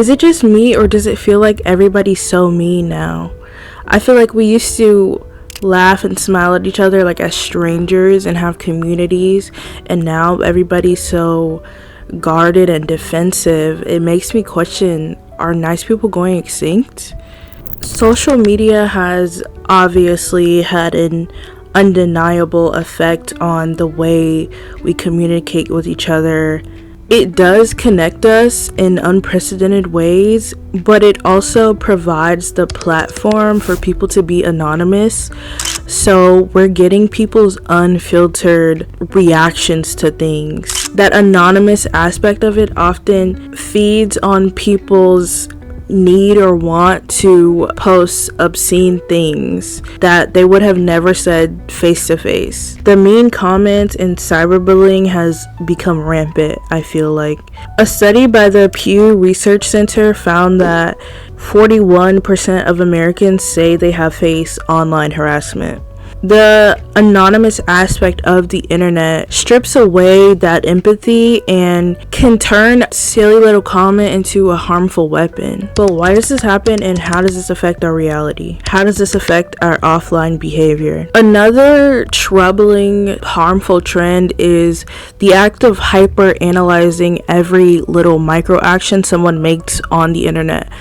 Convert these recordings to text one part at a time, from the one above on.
Is it just me, or does it feel like everybody's so mean now? I feel like we used to laugh and smile at each other like as strangers and have communities, and now everybody's so guarded and defensive. It makes me question, are nice people going extinct? Social media has obviously had an undeniable effect on the way we communicate with each other. It does connect us in unprecedented ways, but it also provides the platform for people to be anonymous. So we're getting people's unfiltered reactions to things. That anonymous aspect of it often feeds on people's need or want to post obscene things that they would have never said face to face. The mean comments and cyberbullying has become rampant, I feel like. A study by the Pew Research Center found that 41% of Americans say they have faced online harassment. The anonymous aspect of the internet strips away that empathy and can turn a silly little comment into a harmful weapon. But why does this happen, and how does this affect our reality? How does this affect our offline behavior? Another troubling, harmful trend is the act of hyper analyzing every little micro action someone makes on the internet.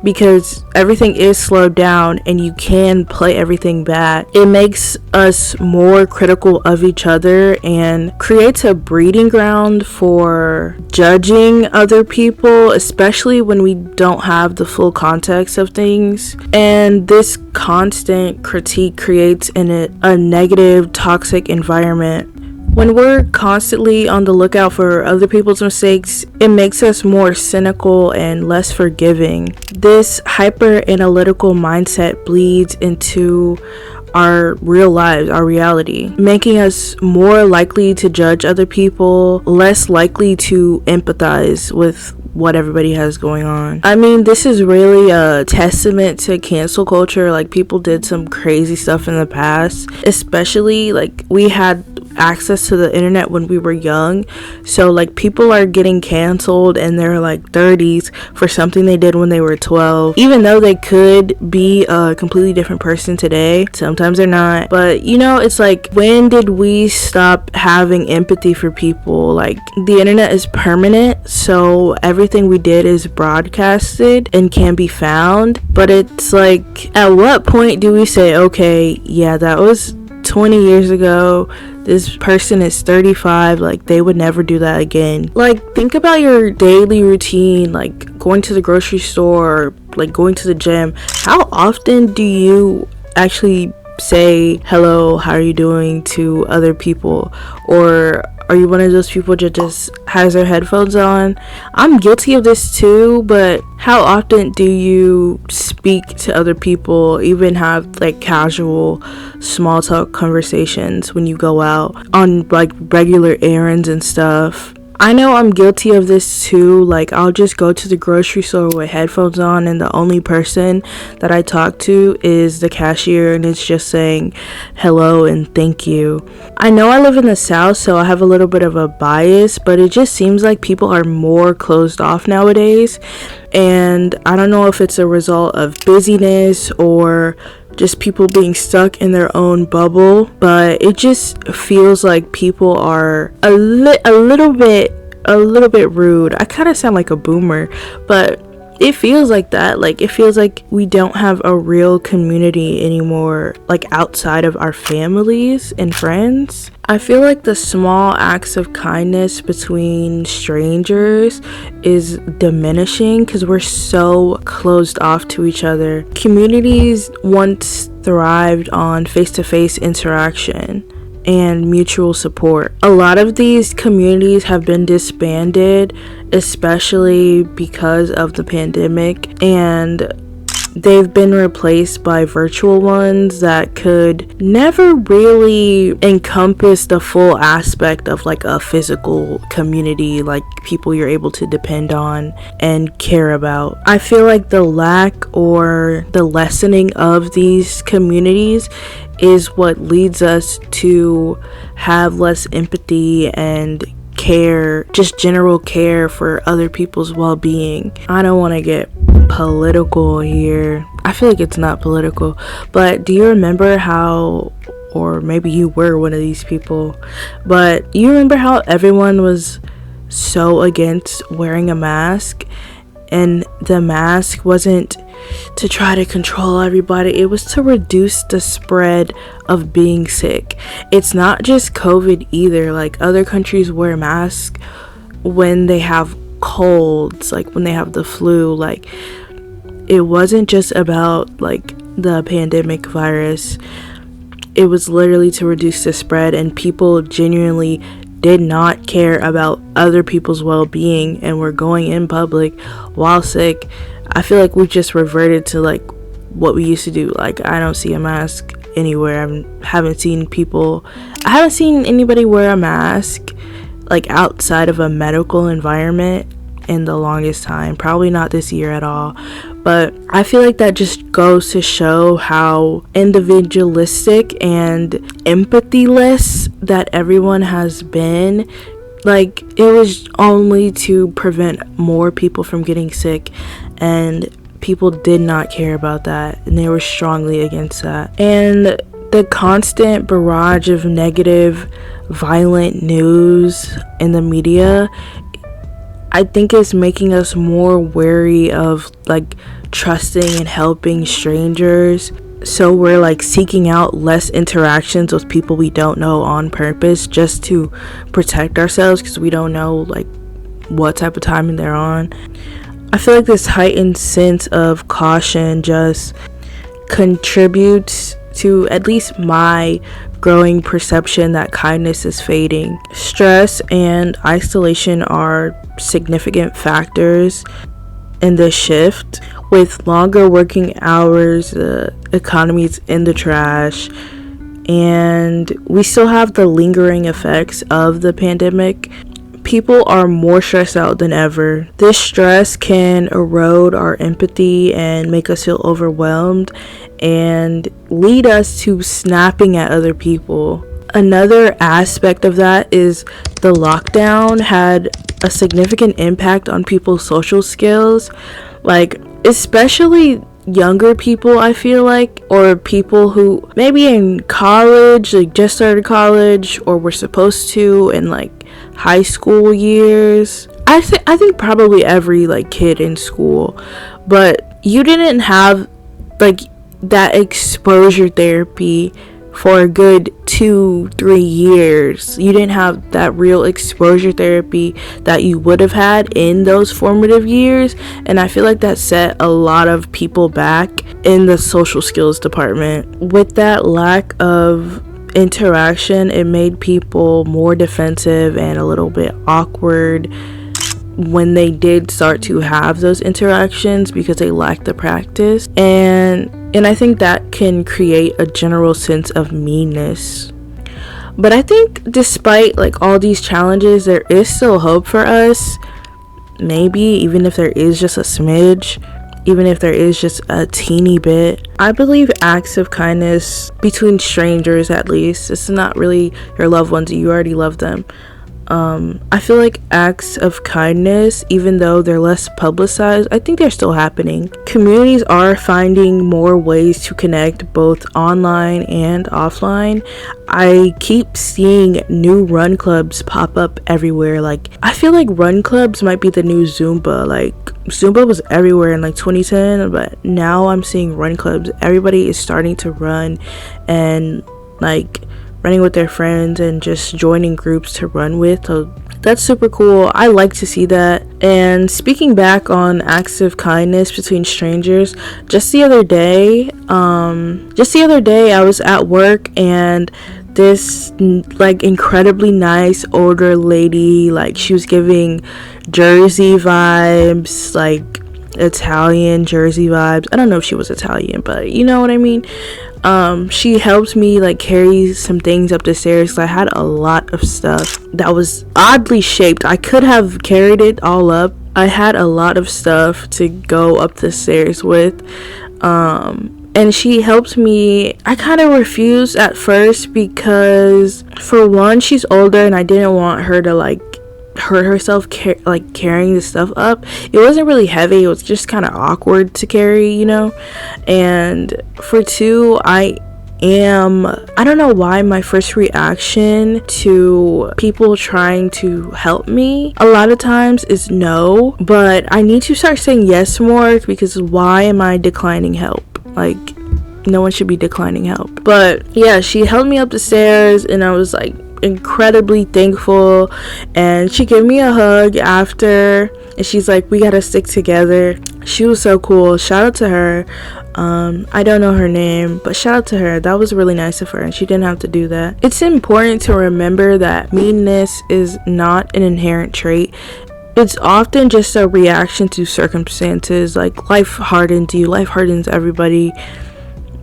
Because everything is slowed down and you can play everything back, it makes us more critical of each other and creates a breeding ground for judging other people, especially when we don't have the full context of things. And this constant critique creates a negative, toxic environment. When we're constantly on the lookout for other people's mistakes, it makes us more cynical and less forgiving. This hyper-analytical mindset bleeds into our real lives, our reality, making us more likely to judge other people, less likely to empathize with what everybody has going on. I mean, this is really a testament to cancel culture. Like, people did some crazy stuff in the past, especially like we had access to the internet when we were young, so like people are getting canceled in their like 30s for something they did when they were 12, even though they could be a completely different person today. Sometimes they're not, but you know, it's like, when did we stop having empathy for people? Like, the internet is permanent, so everything we did is broadcasted and can be found, but it's like, at what point do we say, okay, yeah, that was 20 years ago, this person is 35, like they would never do that again. Like, think about your daily routine, like going to the grocery store, or like going to the gym. How often do you actually say hello, how are you doing to other people? Or are you one of those people that just has their headphones on? I'm guilty of this too, but how often do you speak to other people, even have like casual small talk conversations when you go out on like regular errands and stuff? I know I'm guilty of this too. Like, I'll just go to the grocery store with headphones on, and the only person that I talk to is the cashier, and it's just saying hello and thank you. I know I live in the South, so I have a little bit of a bias, but it just seems like people are more closed off nowadays. And I don't know if it's a result of busyness or just people being stuck in their own bubble, but it just feels like people are a little bit rude. I kind of sound like a boomer, but it feels like that. Like, it feels like we don't have a real community anymore, like outside of our families and friends. I feel like the small acts of kindness between strangers is diminishing because we're so closed off to each other. Communities once thrived on face-to-face interaction and mutual support. A lot of these communities have been disbanded, especially because of the pandemic, and they've been replaced by virtual ones that could never really encompass the full aspect of like a physical community, like people you're able to depend on and care about. I feel like the lack or the lessening of these communities is what leads us to have less empathy and care, just general care for other people's well-being. I don't want to get political here. I feel like it's not political, but do you remember how, or maybe you were one of these people, but you remember how everyone was so against wearing a mask, and the mask wasn't to try to control everybody, it was to reduce the spread of being sick. It's not just COVID either. Like, other countries wear masks when they have colds, like when they have the flu. Like, it wasn't just about like the pandemic virus, it was literally to reduce the spread, and people genuinely did not care about other people's well-being and were going in public while sick. I feel like we just reverted to like what we used to do. Like, I don't see a mask anywhere. I haven't seen anybody wear a mask like outside of a medical environment in the longest time. Probably not this year at all. But I feel like that just goes to show how individualistic and empathyless that everyone has been. Like, it was only to prevent more people from getting sick, and people did not care about that, and they were strongly against that. And the constant barrage of negative, violent news in the media, I think, is making us more wary of like trusting and helping strangers. So we're like seeking out less interactions with people we don't know on purpose, just to protect ourselves, because we don't know like what type of timing they're on. I feel like this heightened sense of caution just contributes to at least my growing perception that kindness is fading. Stress and isolation are significant factors in this shift. With longer working hours, the economy's in the trash, and we still have the lingering effects of the pandemic. People are more stressed out than ever. This stress can erode our empathy and make us feel overwhelmed and lead us to snapping at other people. Another aspect of that is the lockdown had a significant impact on people's social skills, like especially younger people, I feel like, or people who maybe in college, like just started college, or were supposed to in like high school years. I think probably every like kid in school, but you didn't have like that exposure therapy for a good 2-3 years. You didn't have that real exposure therapy that you would have had in those formative years, and I feel like that set a lot of people back in the social skills department. With that lack of interaction, it made people more defensive and a little bit awkward when they did start to have those interactions, because they lacked the practice, and I think that can create a general sense of meanness. But I think despite like all these challenges, there is still hope for us. Maybe even if there is just a smidge, even if there is just a teeny bit. I believe acts of kindness between strangers, at least, it's not really your loved ones, you already love them. I feel like acts of kindness, even though they're less publicized, I think they're still happening. Communities are finding more ways to connect both online and offline. I keep seeing new run clubs pop up everywhere. Like, I feel like run clubs might be the new Zumba. Like, Zumba was everywhere in like 2010, but now I'm seeing run clubs. Everybody is starting to run and like running with their friends and just joining groups to run with. So that's super cool. I like to see that. And speaking back on acts of kindness between strangers, just the other day I was at work, and this like incredibly nice older lady, like she was giving Jersey vibes, like Italian Jersey vibes. I don't know if she was Italian, but you know what I mean. She helped me like carry some things up the stairs. I had a lot of stuff that was oddly shaped. I could have carried it all up. I had a lot of stuff to go up the stairs with, and she helped me. I kind of refused at first because, for one, she's older and I didn't want her to like hurt herself like carrying the stuff up. It wasn't really heavy, it was just kind of awkward to carry, you know. And for 2, I don't know why my first reaction to people trying to help me a lot of times is no, but I need to start saying yes more, because why am I declining help? Like, no one should be declining help. But yeah, she held me up the stairs and I was like incredibly thankful, and she gave me a hug after, and she's like, we gotta stick together. She was so cool. Shout out to her. I don't know her name, but shout out to her. That was really nice of her, and she didn't have to do that. It's important to remember that meanness is not an inherent trait. It's often just a reaction to circumstances. Like, life hardens you, life hardens everybody,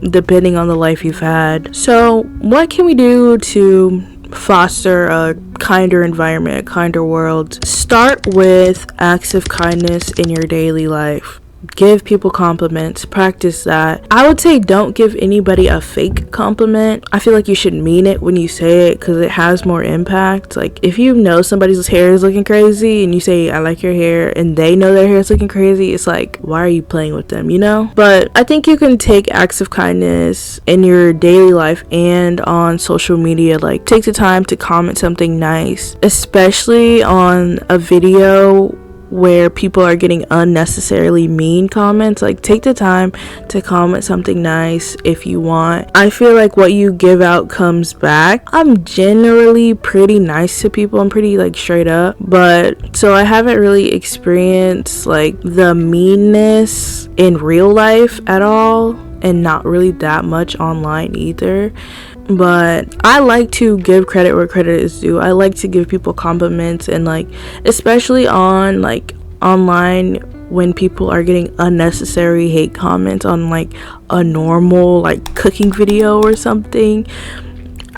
depending on the life you've had. So what can we do to foster a kinder environment, a kinder world? Start with acts of kindness in your daily life. Give people compliments. Practice that. I would say don't give anybody a fake compliment. I feel like you should mean it when you say it, because it has more impact. Like, if you know somebody's hair is looking crazy and you say, I like your hair, and they know their hair is looking crazy, it's like, why are you playing with them, you know? But I think you can take acts of kindness in your daily life and on social media. Like, take the time to comment something nice, especially on a video where people are getting unnecessarily mean comments. Like, take the time to comment something nice if you want. I feel like what you give out comes back. I'm generally pretty nice to people. I'm pretty like straight up, but so I haven't really experienced like the meanness in real life at all, and not really that much online either. But I like to give credit where credit is due. I like to give people compliments, and like, especially on like online, when people are getting unnecessary hate comments on like a normal like cooking video or something,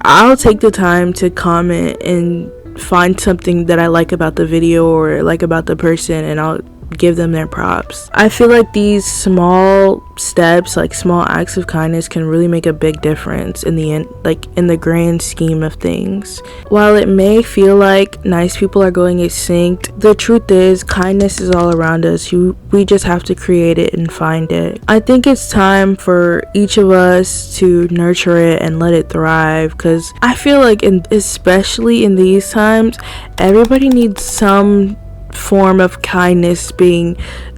I'll take the time to comment and find something that I like about the video or like about the person, and I'll give them their props. I feel like these small steps, like small acts of kindness, can really make a big difference in the end, like in the grand scheme of things. While it may feel like nice people are going extinct, the truth is kindness is all around us. We just have to create it and find it. I think it's time for each of us to nurture it and let it thrive, because I feel like especially in these times, everybody needs some form of kindness being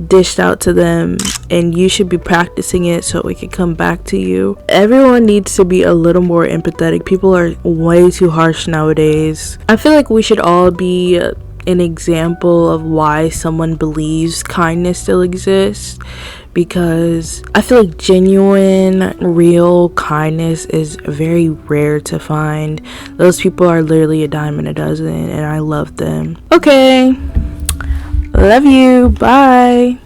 dished out to them, and you should be practicing it so it can come back to you. Everyone needs to be a little more empathetic. People are way too harsh nowadays. I feel like we should all be an example of why someone believes kindness still exists, because I feel like genuine, real kindness is very rare to find. Those people are literally a dime in a dozen, and I love them. Okay, love you, bye.